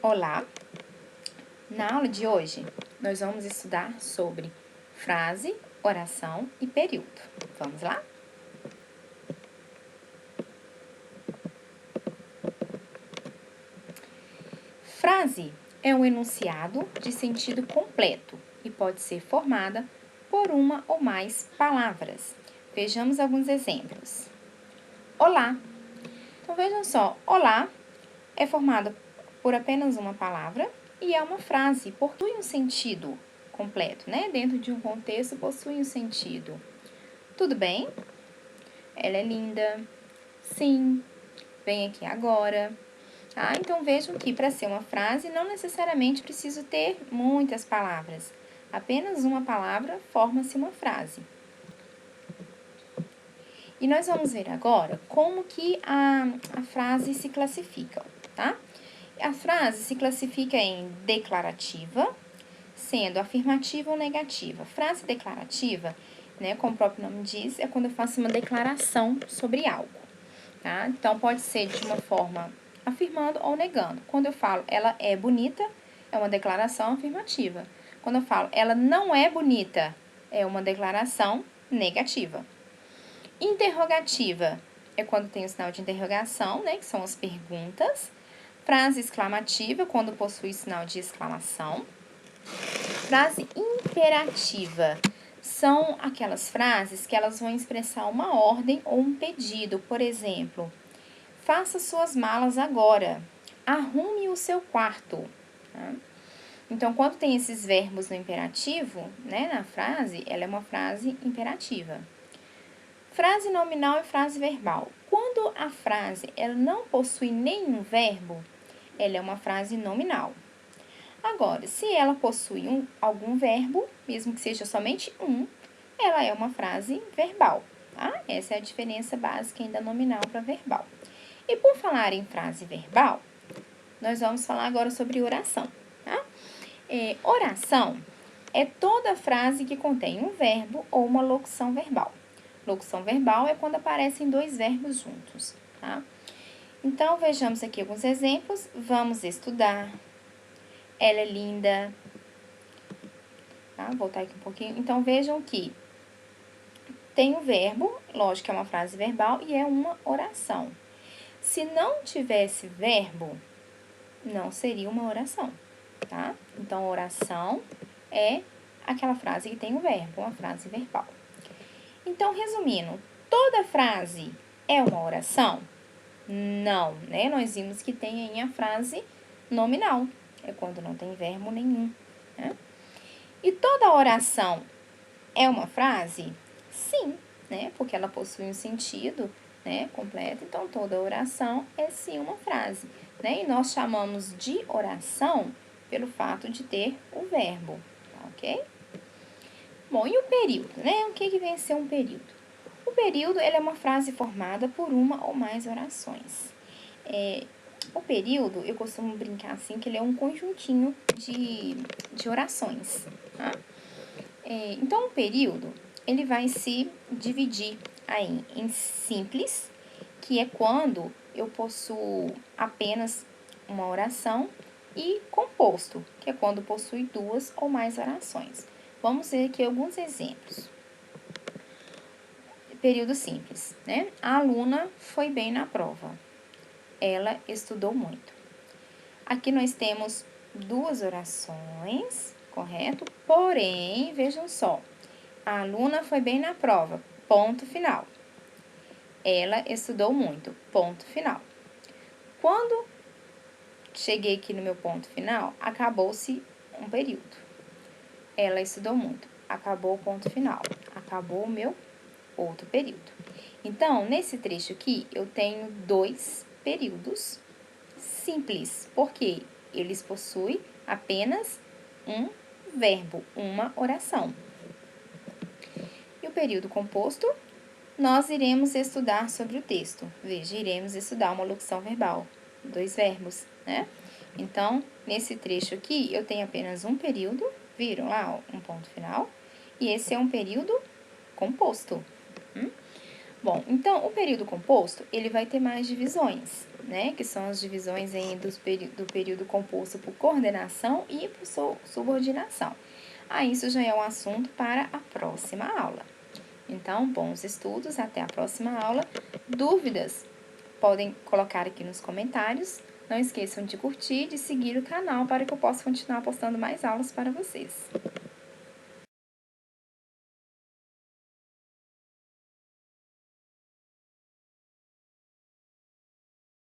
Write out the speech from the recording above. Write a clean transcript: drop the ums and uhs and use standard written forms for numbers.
Olá! Na aula de hoje, nós vamos estudar sobre frase, oração e período. Vamos lá? Frase é um enunciado de sentido completo e pode ser formada por uma ou mais palavras. Vejamos alguns exemplos. Olá! Então, vejam só, olá é formado por apenas uma palavra e é uma frase, possui um sentido completo, né? Dentro de um contexto, possui um sentido. Tudo bem? Ela é linda. Sim. Vem aqui agora. Ah, então vejam que para ser uma frase, não necessariamente preciso ter muitas palavras. Apenas uma palavra forma-se uma frase. E nós vamos ver agora como que a frase se classifica, tá? A frase se classifica em declarativa, sendo afirmativa ou negativa. Frase declarativa, né, como o próprio nome diz, é quando eu faço uma declaração sobre algo, tá? Então, pode ser de uma forma afirmando ou negando. Quando eu falo ela é bonita, é uma declaração afirmativa. Quando eu falo ela não é bonita, é uma declaração negativa. Interrogativa é quando tem o sinal de interrogação, né, que são as perguntas. Frase exclamativa, quando possui sinal de exclamação. Frase imperativa são aquelas frases que elas vão expressar uma ordem ou um pedido. Por exemplo, faça suas malas agora. Arrume o seu quarto. Tá? Então, quando tem esses verbos no imperativo, né, na frase, ela é uma frase imperativa. Frase nominal e frase verbal. Quando a frase ela não possui nenhum verbo, ela é uma frase nominal. Agora, se ela possui algum verbo, mesmo que seja somente um, ela é uma frase verbal, tá? Essa é a diferença básica ainda nominal para verbal. E por falar em frase verbal, nós vamos falar agora sobre oração, tá? Oração é toda frase que contém um verbo ou uma locução verbal. Locução verbal é quando aparecem dois verbos juntos, tá? Então, vejamos aqui alguns exemplos. Vamos estudar. Ela é linda. Tá? Vou voltar aqui um pouquinho. Então, vejam que tem o verbo, lógico que é uma frase verbal, e é uma oração. Se não tivesse verbo, não seria uma oração, tá? Então, oração é aquela frase que tem o verbo, uma frase verbal. Então, resumindo, toda frase é uma oração? Não, né? Nós vimos que tem aí a frase nominal, é quando não tem verbo nenhum, né? E toda oração é uma frase? Sim, né? Porque ela possui um sentido, né, completo. Então, toda oração é sim uma frase, né? E nós chamamos de oração pelo fato de ter o verbo, tá ok? Bom, e o período, né? O que vem a ser um período? O período, ele é uma frase formada por uma ou mais orações. O período, eu costumo brincar assim, que ele é um conjuntinho de orações, tá? Então, o período, ele vai se dividir aí em simples, que é quando eu possuo apenas uma oração, e composto, que é quando possui duas ou mais orações. Vamos ver aqui alguns exemplos. Período simples, né? A aluna foi bem na prova. Ela estudou muito. Aqui nós temos duas orações, correto? Porém, vejam só. A aluna foi bem na prova, ponto final. Ela estudou muito, ponto final. Quando cheguei aqui no meu ponto final, acabou-se um período. Ela estudou muito, acabou o ponto final. Acabou o meu outro período. Então, nesse trecho aqui, eu tenho dois períodos simples, porque eles possuem apenas um verbo, uma oração. E o período composto, nós iremos estudar sobre o texto. Veja, iremos estudar uma locução verbal, dois verbos, né? Então, nesse trecho aqui, eu tenho apenas um período, viram lá, um ponto final, e esse é um período composto. Bom, então, o período composto, ele vai ter mais divisões, né? Que são as divisões aí do período composto por coordenação e por subordinação. Isso já é um assunto para a próxima aula. Então, bons estudos, até a próxima aula. Dúvidas? Podem colocar aqui nos comentários. Não esqueçam de curtir e de seguir o canal para que eu possa continuar postando mais aulas para vocês.